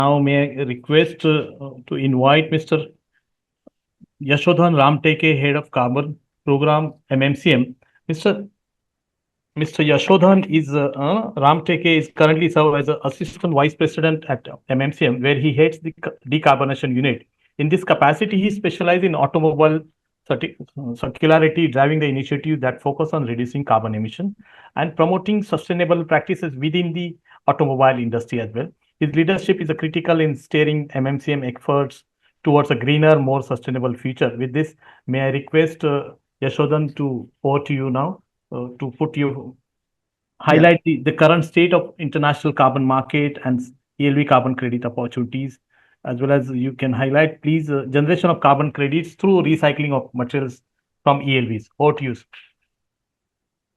Now, may I request to invite Mr. Yashodhan Ramteke, Head of Carbon Program, MMCM. Mr. Mr. Yashodhan Ramteke is currently served as Assistant Vice President at MMCM, where he heads the decarbonization unit. In this capacity, he specializes in automobile circularity, driving the initiative that focus on reducing carbon emission and promoting sustainable practices within the automobile industry as well. His leadership is critical in steering MMCM efforts towards a greener, more sustainable future. With this, may I request Yashodhan to over to you now to put you Yeah, highlight the current state of international carbon market and ELV carbon credit opportunities, as well as you can highlight, please, generation of carbon credits through recycling of materials from ELVs. Over to you.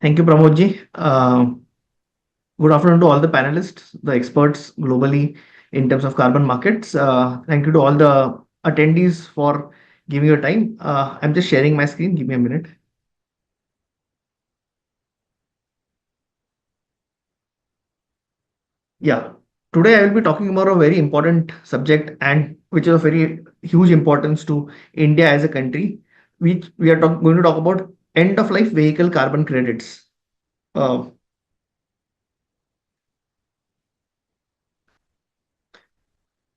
thank you, Pramodji. Good afternoon to all the panelists, the experts globally in terms of carbon markets. Thank you to all the attendees for giving your time. I'm just sharing my screen. Give me a minute. Yeah, today I will be talking about a very important subject and which is of very huge importance to India as a country. We are going to talk about end of life vehicle carbon credits. Uh,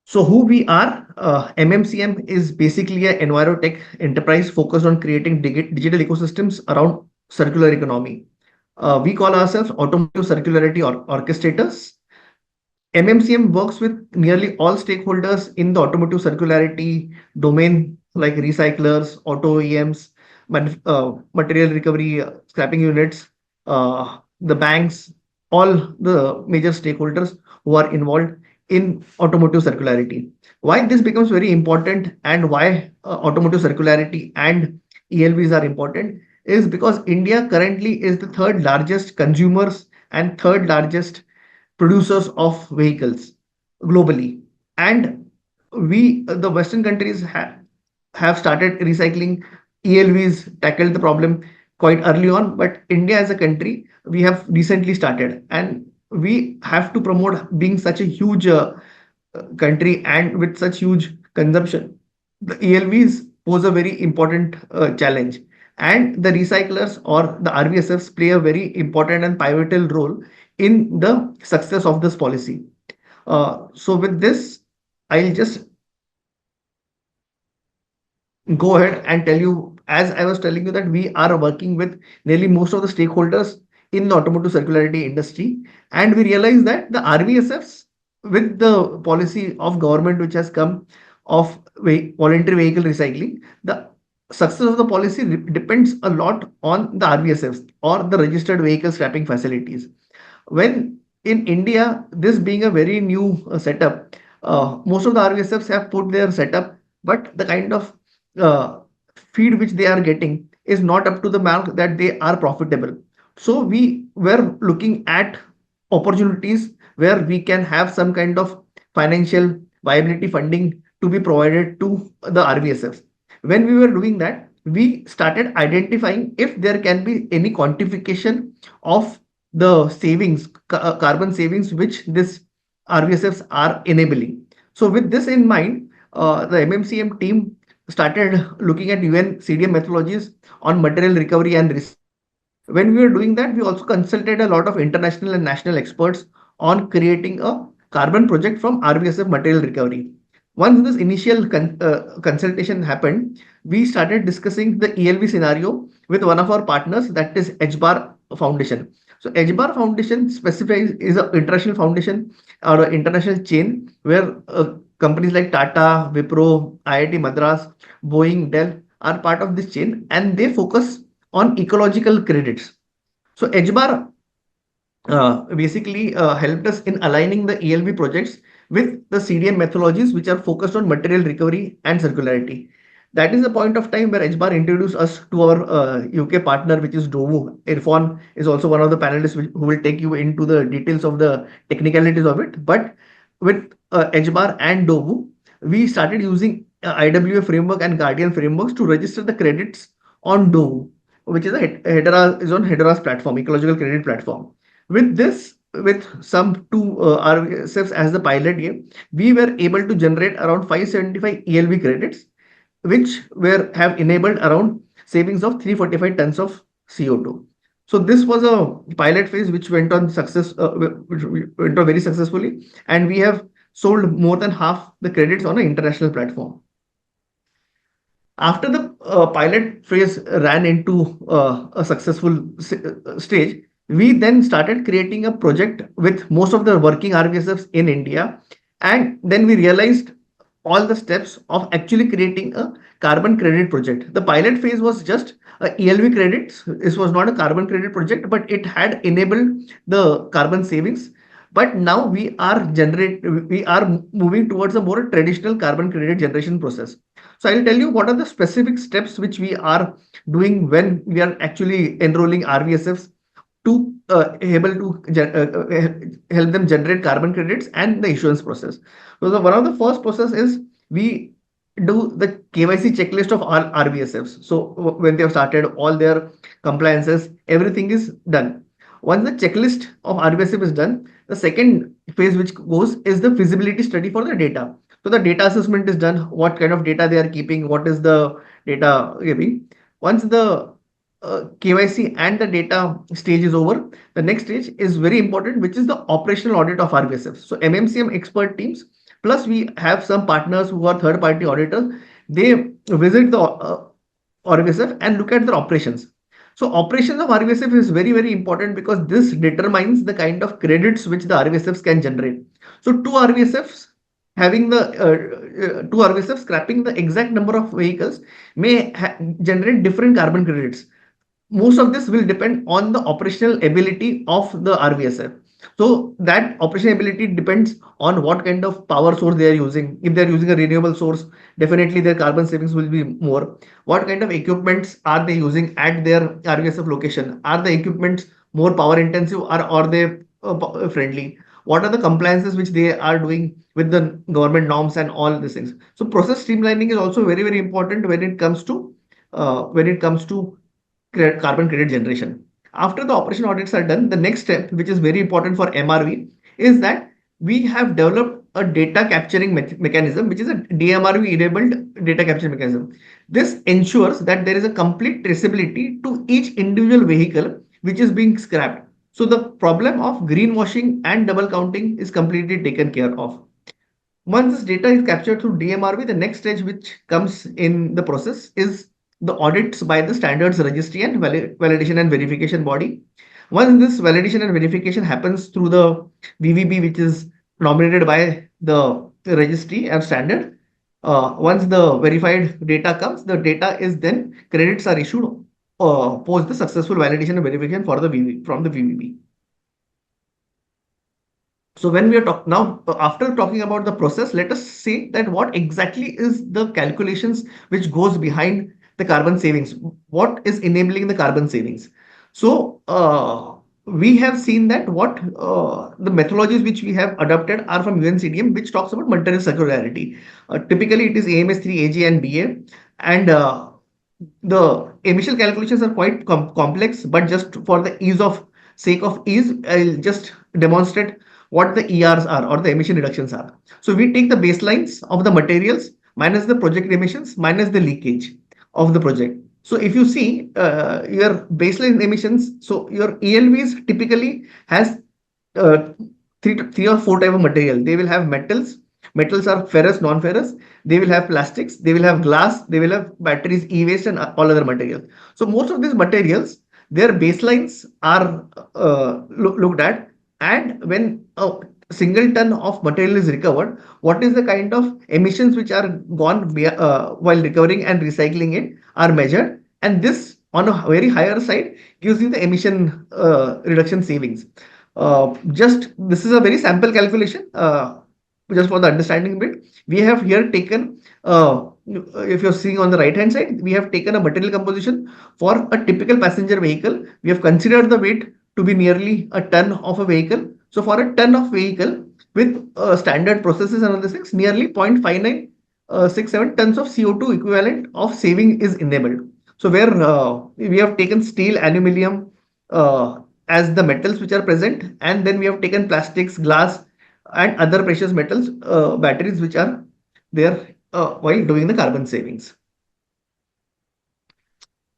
So who we are, MMCM is basically an envirotech enterprise focused on creating digital ecosystems around circular economy. We call ourselves automotive circularity orchestrators. MMCM works with nearly all stakeholders in the automotive circularity domain, like recyclers, auto OEMs, material recovery, scrapping units, the banks, all the major stakeholders who are involved in automotive circularity. Why this becomes very important and why automotive circularity and ELVs are important is because India currently is the third largest consumers and third largest producers of vehicles globally. And the Western countries, have started recycling. ELVs tackled the problem quite early on, but India as a country, we have recently started. And we have to promote being such a huge country and with such huge consumption. The ELVs pose a very important challenge. And the recyclers or the RVSFs play a very important and pivotal role in the success of this policy. So with this, I'll just go ahead and tell you, as I was telling you, that we are working with nearly most of the stakeholders in the automotive circularity industry, and we realize that the RVSFs, with the policy of government which has come of voluntary vehicle recycling, the success of the policy depends a lot on the RVSFs or the registered vehicle scrapping facilities. When in India, this being a very new setup, most of the RVSFs have put their setup, but the kind of uh, feed which they are getting is not up to the mark that they are profitable. So we were looking at opportunities where we can have some kind of financial viability funding to be provided to the RVSFs. When we were doing that, we started identifying if there can be any quantification of the savings, carbon savings, which this RVSFs are enabling. So with this in mind, the MMCM team started looking at UN CDM methodologies on material recovery and recycling. When we were doing that, we also consulted a lot of international and national experts on creating a carbon project from RVSF material recovery. Once this initial consultation happened, we started discussing the ELV scenario with one of our partners, that is HBAR Foundation. So HBAR Foundation specifies is an international foundation or an international chain where companies like Tata, Wipro, IIT Madras, Boeing, Dell are part of this chain, and they focus on ecological credits. So HBAR basically helped us in aligning the ELV projects with the CDM methodologies which are focused on material recovery and circularity. That is the point of time where HBAR introduced us to our UK partner, which is Dovu. Irfan is also one of the panelists who will take you into the details of the technicalities of it. But with HBAR and Dovu, we started using IWA framework and Guardian frameworks to register the credits on Dovu, which is a Hedera is on Hedera's platform, ecological credit platform. With this, with some two RVSFs as the pilot year, we were able to generate around 575 ELV credits, which were have enabled around savings of 345 tons of CO2. So this was a pilot phase which went on which went on very successfully, and we have sold more than half the credits on an international platform. After the pilot phase ran into a successful stage, we then started creating a project with most of the working RVSFs in India. And then we realized all the steps of actually creating a carbon credit project. The pilot phase was just ELV credits. This was not a carbon credit project, but it had enabled the carbon savings. But now we are moving towards a more traditional carbon credit generation process. So I'll tell you what are the specific steps which we are doing when we are actually enrolling RVSFs to able to help them generate carbon credits and the issuance process. So one of the first process is we do the KYC checklist of all RVSFs. So when they have started all their compliances, everything is done. Once the checklist of RVSF is done, the second phase which goes is the feasibility study for the data. So the data assessment is done, what kind of data they are keeping, what is the data giving. Once the KYC and the data stage is over, the next stage is very important, which is the operational audit of RVSF. So MMCM expert teams, plus we have some partners who are third party auditors, they visit the RVSF and look at their operations. So operations of RVSF is very, very important because this determines the kind of credits which the RVSFs can generate. So two RVSFs scrapping the exact number of vehicles may generate different carbon credits. Most of this will depend on the operational ability of the RVSF. So that operational ability depends on what kind of power source they are using. If they're using a renewable source, definitely their carbon savings will be more. What kind of equipments are they using at their RVSF location? Are the equipments more power intensive, or are they friendly? What are the compliances which they are doing with the government norms and all these things? So process streamlining is also very, very important when it comes to carbon credit generation. After the operation audits are done, the next step, which is very important for MRV, is that we have developed a data capturing mechanism, which is a DMRV enabled data capture mechanism. This ensures that there is a complete traceability to each individual vehicle which is being scrapped. So the problem of greenwashing and double counting is completely taken care of. Once this data is captured through DMRV, the next stage which comes in the process is the audits by the standards registry and validation and verification body. Once this validation and verification happens through the VVB, which is nominated by the registry and standard, once the verified data comes, the data is then credits are issued post the successful validation and verification for the from the VVB. So when we are now, after talking about the process, let us say that what exactly is the calculations which goes behind the carbon savings. What is enabling the carbon savings? So we have seen that what the methodologies which we have adopted are from UNCDM, which talks about material circularity. Typically, it is AMS3, AG, and BA, and the emission calculations are quite complex. But just for the sake of ease, I'll just demonstrate what the ERs are, or the emission reductions are. So we take the baselines of the materials minus the project emissions minus the leakage of the project. So if you see your baseline emissions, so your ELVs typically has three or four type of material. They will have metals. Metals are ferrous, non-ferrous. They will have plastics. They will have glass. They will have batteries, e-waste, and all other materials. So most of these materials, their baselines are looked at, and when a single ton of material is recovered, what is the kind of emissions which are gone while recovering and recycling it are measured, and this on a very higher side gives you the emission reduction savings. Just this is a very sample calculation. Just for the understanding bit, we have here taken, if you're seeing on the right hand side, we have taken a material composition for a typical passenger vehicle. We have considered the weight to be nearly a ton of a vehicle. So for a ton of vehicle with standard processes and other things, nearly 0.5967 tons of CO2 equivalent of saving is enabled. So where we have taken steel, aluminium, as the metals which are present, and then we have taken plastics, glass, and other precious metals, batteries which are there while doing the carbon savings.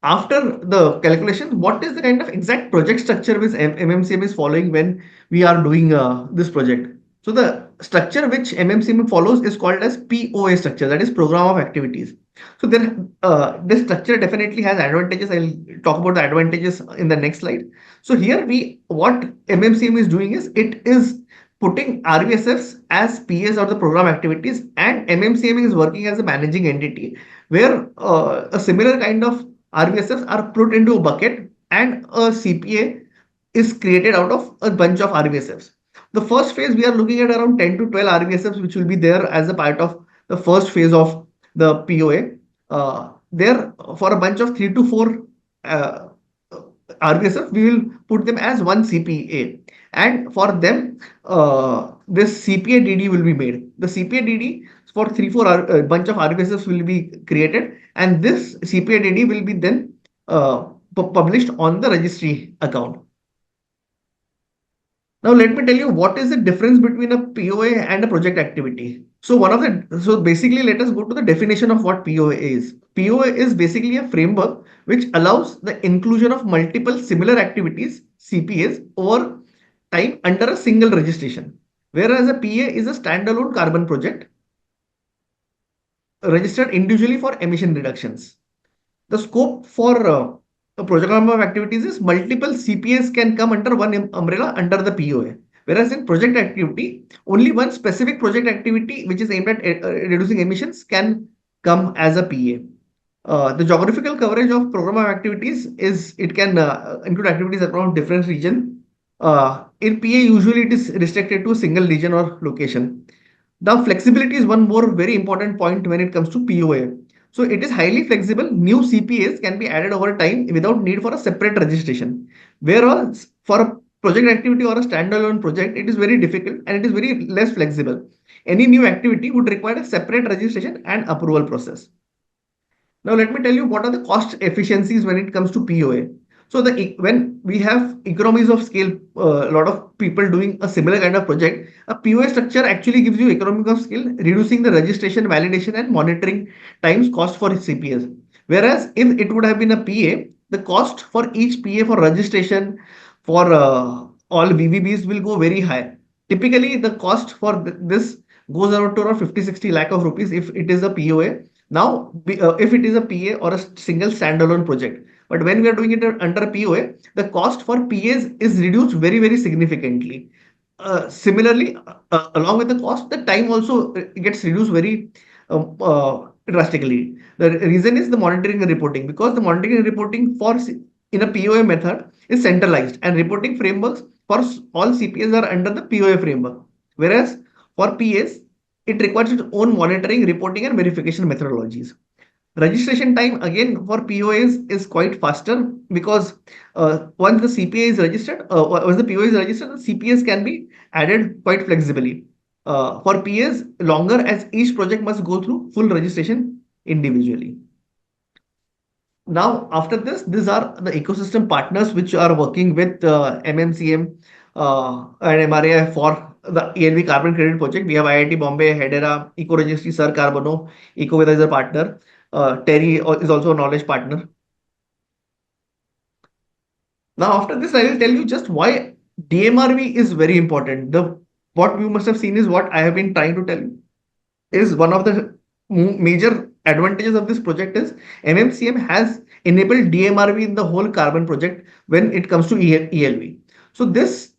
After the calculation, what is the kind of exact project structure which MMCM is following when we are doing this project? So the structure which MMCM follows is called as POA structure, that is program of activities. So then this structure definitely has advantages. I'll talk about the advantages in the next slide. So here what MMCM is doing is it is putting RVSFs as PAs or the program activities, and MMCM is working as a managing entity where a similar kind of RVSFs are put into a bucket and a CPA is created out of a bunch of RVSFs. The first phase we are looking at around 10 to 12 RVSFs which will be there as a part of the first phase of the POA. There for a bunch of 3 to 4 RVSF, we will put them as one CPA, and for them this CPA DD will be made. The CPA DD for 3 4 bunch of RVSFs will be created, and this CPA DD will be then published on the registry account. Now let me tell you what is the difference between a POA and a project activity. So basically let us go to the definition of what POA is. POA is basically a framework which allows the inclusion of multiple similar activities, CPAs, over time under a single registration. Whereas a PA is a standalone carbon project registered individually for emission reductions. The scope for a program of activities is multiple CPAs can come under one umbrella under the POA. Whereas in project activity, only one specific project activity which is aimed at reducing emissions can come as a PA. The geographical coverage of program of activities is it can include activities around different region. In PA, usually it is restricted to a single region or location. Now, flexibility is one more very important point when it comes to POA. So it is highly flexible. New CPAs can be added over time without need for a separate registration. Whereas for a project activity or a standalone project, it is very difficult and it is very less flexible. Any new activity would require a separate registration and approval process. Now let me tell you what are the cost efficiencies when it comes to POA. So when we have economies of scale, a lot of people doing a similar kind of project, a POA structure actually gives you economies of scale, reducing the registration, validation, and monitoring times cost for CPAs. Whereas if it would have been a PA, the cost for each PA for registration for all VVBs will go very high. Typically, the cost for this goes around to around 50-60 lakh of rupees if it is a POA. Now, if it is a PA or a single standalone project, but when we are doing it under POA, the cost for PAs is reduced very, very significantly. Similarly, along with the cost, the time also gets reduced very drastically. The reason is the monitoring and reporting, because the monitoring and reporting for in a POA method is centralized, and reporting frameworks for all CPAs are under the POA framework. Whereas for PAs, it requires its own monitoring, reporting, and verification methodologies. Registration time again for POAs is quite faster because once the CPA is registered, once the POA is registered, the CPAs can be added quite flexibly. For PAs, longer as each project must go through full registration individually. Now, after this, these are the ecosystem partners which are working with MMCM and MRAI for the ELV carbon credit project. We have IIT Bombay, Hedera, Eco Registry, Sir Carbono, EcoVeda is a partner. Terry is also a knowledge partner. Now, after this, I will tell you just why DMRV is very important. What you must have seen is what I have been trying to tell you is one of the major advantages of this project is MMCM has enabled DMRV in the whole carbon project when it comes to ELV. So this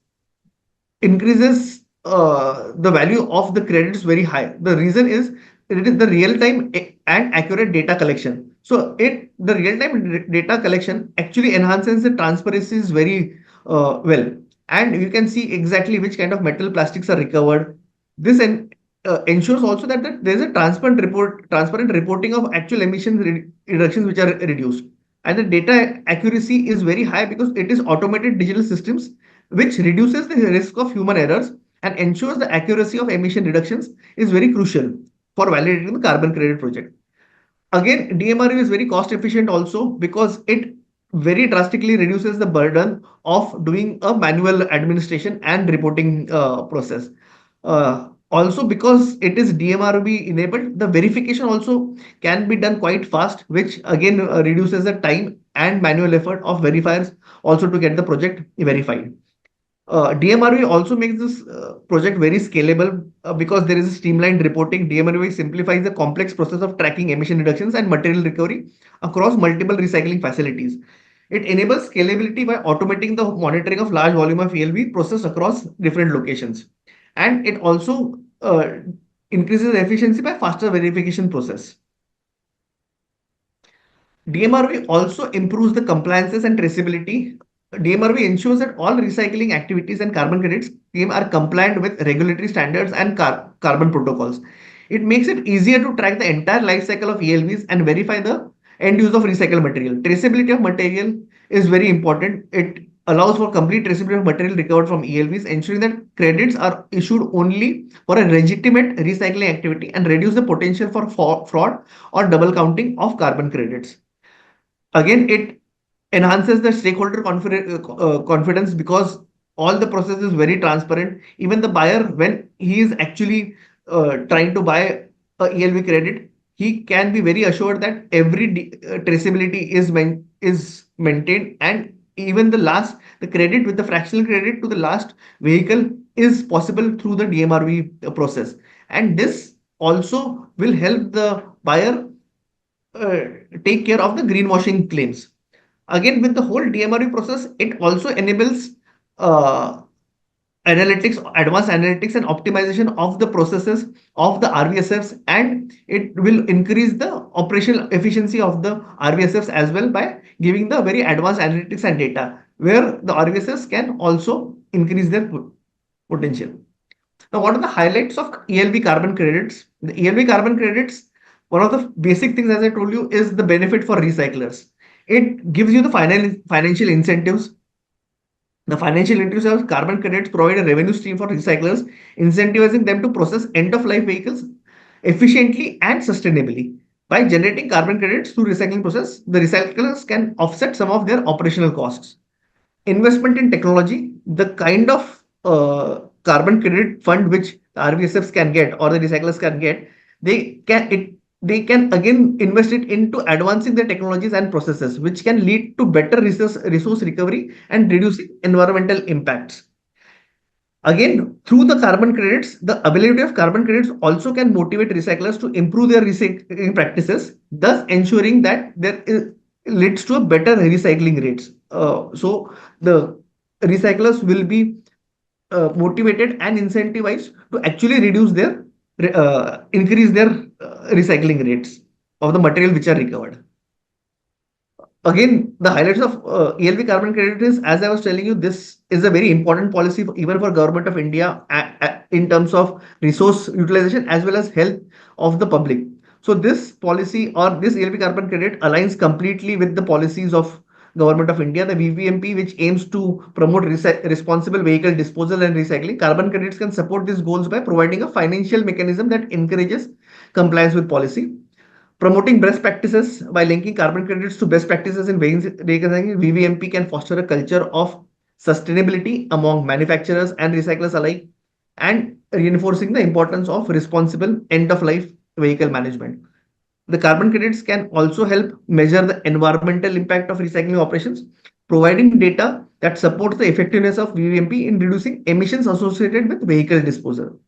increases the value of the credits very high. The reason is it is the real-time and accurate data collection. So the real-time data collection actually enhances the transparency very well, and you can see exactly which kind of metal plastics are recovered. This ensures also that there is a transparent reporting of actual emission reductions which are reduced, and the data accuracy is very high because it is automated digital systems which reduces the risk of human errors and ensures the accuracy of emission reductions is very crucial for validating the carbon credit project. Again, DMRV is very cost efficient also because it very drastically reduces the burden of doing a manual administration and reporting process. Also, because it is DMRV enabled, the verification also can be done quite fast, which again reduces the time and manual effort of verifiers also to get the project verified. DMRV also makes this project very scalable because there is a streamlined reporting. DMRV simplifies the complex process of tracking emission reductions and material recovery across multiple recycling facilities. It enables scalability by automating the monitoring of large volume of ELV processed across different locations. And it also increases efficiency by faster verification process. DMRV also improves the compliances and traceability. DMRV ensures that all recycling activities and carbon credits scheme are compliant with regulatory standards and carbon protocols. It makes it easier to track the entire life cycle of ELVs and verify the end use of recycled material. Traceability of material is very important. It allows for complete traceability of material recovered from ELVs, ensuring that credits are issued only for a legitimate recycling activity and reduce the potential for fraud or double counting of carbon credits. Again, it enhances the stakeholder confidence because all the process is very transparent. Even the buyer, when he is actually trying to buy a ELV credit, he can be very assured that every traceability is maintained, and even the credit with the fractional credit to the last vehicle is possible through the DMRV process. And this also will help the buyer uh, take care of the greenwashing claims. Again, with the whole DMRE process, it also enables uh, advanced analytics and optimization of the processes of the RVSFs, and it will increase the operational efficiency of the RVSFs as well by giving the very advanced analytics and data, where the RVSFs can also increase their potential. Now, what are the highlights of ELV carbon credits? The ELV carbon credits, one of the basic things, as I told you, is the benefit for recyclers. It gives you the financial incentives. The financial incentives of carbon credits provide a revenue stream for recyclers, incentivizing them to process end-of-life vehicles efficiently and sustainably. By generating carbon credits through recycling process, the recyclers can offset some of their operational costs. Investment in technology, the kind of carbon credit fund which the RVSFs can get or the recyclers can get, they can again invest it into advancing the technologies and processes, which can lead to better resource recovery and reducing environmental impacts. Again, through the carbon credits, the availability of carbon credits also can motivate recyclers to improve their recycling practices, thus ensuring that there is leads to a better recycling rates. So the recyclers will be motivated and incentivized to actually increase their recycling rates of the material which are recovered. Again, the highlights of ELV carbon credit is, as I was telling you, this is a very important policy even for government of India in terms of resource utilization as well as health of the public. So this policy or this ELV carbon credit aligns completely with the policies of government of India, the VVMP, which aims to promote responsible vehicle disposal and recycling. Carbon credits can support these goals by providing a financial mechanism that encourages compliance with policy. Promoting best practices by linking carbon credits to best practices in recycling, VVMP can foster a culture of sustainability among manufacturers and recyclers alike, and reinforcing the importance of responsible end of life vehicle management. The carbon credits can also help measure the environmental impact of recycling operations, providing data that supports the effectiveness of VVMP in reducing emissions associated with vehicle disposal.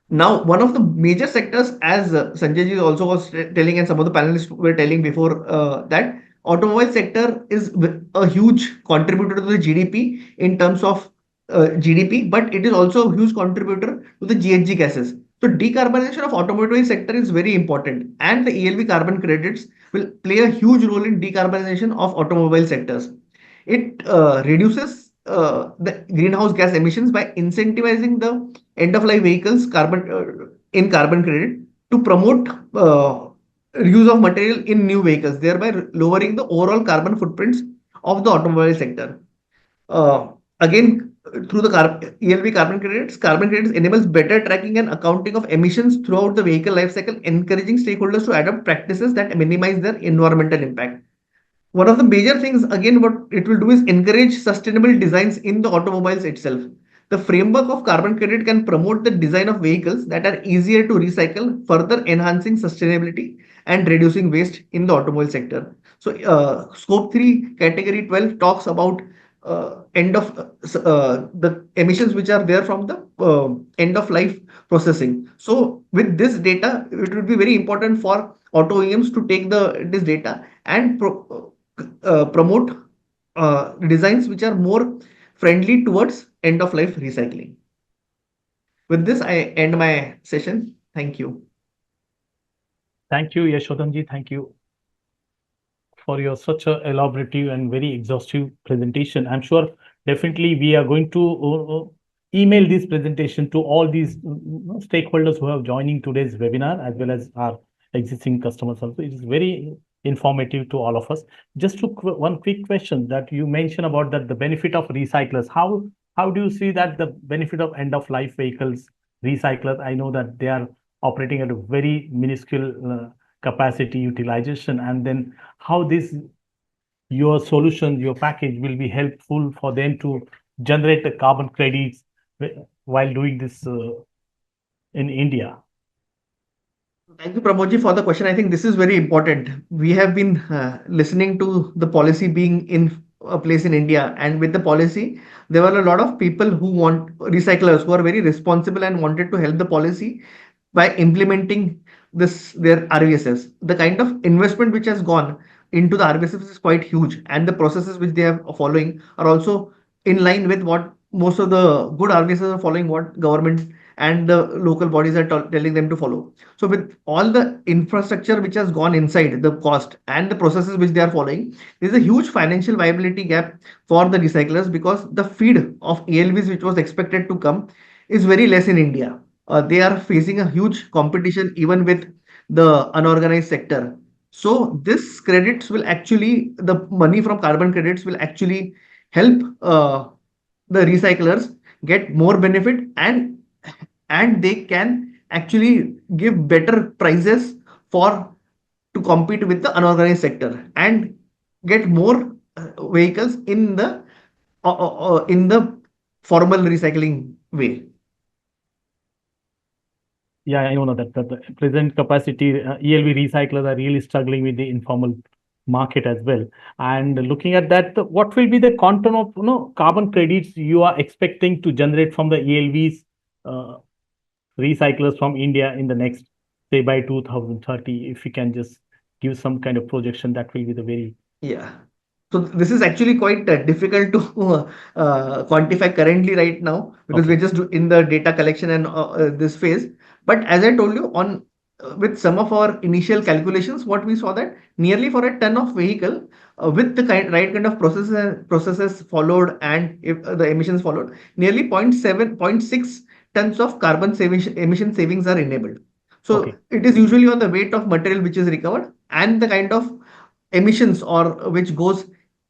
Now, one of the major sectors, as Sanjay ji also was telling, and some of the panelists were telling before, that automobile sector is a huge contributor to the GDP in terms of GDP, but it is also a huge contributor to the GHG gases. So decarbonization of automobile sector is very important, and the ELV carbon credits will play a huge role in decarbonization of automobile sectors. It reduces the greenhouse gas emissions by incentivizing the end of life vehicles in carbon credit to promote use of material in new vehicles, thereby lowering the overall carbon footprints of the automobile sector. Again, through the ELV carbon credits enables better tracking and accounting of emissions throughout the vehicle life cycle, encouraging stakeholders to adopt practices that minimize their environmental impact. one of the major things again what it will do is encourage sustainable designs in the automobiles itself. The framework of carbon credit can promote the design of vehicles that are easier to recycle, further enhancing sustainability and reducing waste in the automobile sector. So scope 3 category 12 talks about end of the emissions which are there from the end of life processing. So with this data it would be very important for auto OEMs to take the this data and promote designs which are more friendly towards end of life recycling. With this, I end my session. Thank you. Thank you, Yashodhanji. Thank you for your such a elaborative and very exhaustive presentation. I'm sure definitely we are going to email this presentation to all these stakeholders who are joining today's webinar as well as our existing customers also. It is very informative to all of us. Just to one quick question that you mentioned about that the benefit of recyclers. How do you see that the benefit of end of life vehicles recyclers? I know that they are operating at a very minuscule capacity utilization, and then how this your solution, your package will be helpful for them to generate the carbon credits while doing this in India. Thank you, Pramodji, for the question. I think this is very important. We have been listening to the policy being in a place in India, and with the policy, there were a lot of people who want recyclers who are very responsible and wanted to help the policy by implementing this their RVSS. The kind of investment which has gone into the RVSS is quite huge, and the processes which they are following are also in line with what most of the good RVSS are following, what government and the local bodies are telling them to follow. So with all the infrastructure which has gone inside the cost and the processes which they are following, there is a huge financial viability gap for the recyclers because the feed of ELVs which was expected to come is very less in India. They are facing a huge competition even with the unorganized sector. So this credits will actually, the money from carbon credits will actually help the recyclers get more benefit, and they can actually give better prices for to compete with the unorganized sector and get more vehicles in the formal recycling way. Yeah, I know that the present capacity ELV recyclers are really struggling with the informal market as well. And looking at that, what will be the quantum of carbon credits you are expecting to generate from the ELVs recyclers from India in the next, say, by 2030? If you can just give some kind of projection, that will be the very Yeah. So this is actually quite difficult to quantify currently right now because we're okay. just in the data collection and this phase. But as I told you, on with some of our initial calculations, what we saw that nearly for a ton of vehicle with the right kind of processes followed, and if the emissions followed, nearly zero point 0.7, zero point 0.6 tons of carbon emission savings are enabled. So Okay. it is usually on the weight of material which is recovered and the kind of emissions or which goes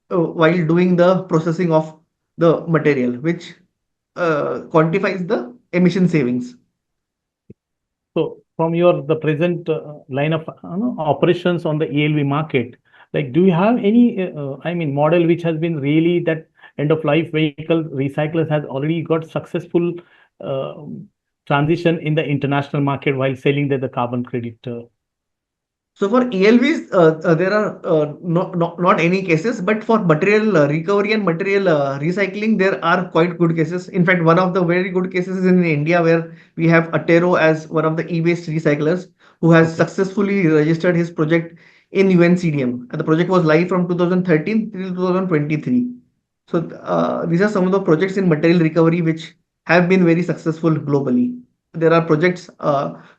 while doing the processing of the material, which quantifies the emission savings. So from your the present line of operations on the ELV market, like do you have any I mean model which has been really that end of life vehicle recyclers has already got successful uh, transition in the international market while selling the carbon credit? So for ELVs, there are not any cases, but for material recovery and material recycling, there are quite good cases. In fact, one of the very good cases is in India, where we have Atero as one of the e-waste recyclers who has Okay. successfully registered his project in UNCDM. And the project was live from 2013 till 2023. So these are some of the projects in material recovery which have been very successful globally. There are projects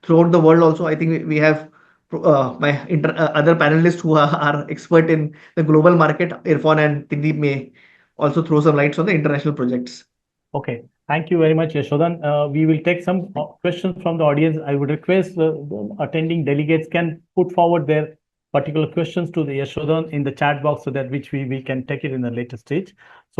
throughout the world also. I think we have my other panelists who are expert in the global market, Irfan and Tindeep, may also throw some lights on the international projects. Okay, thank you very much, Yashodhan. We will take some questions from the audience. I would request the attending delegates can put forward their particular questions to the Yashodhan in the chat box so that which we can take it in a later stage. So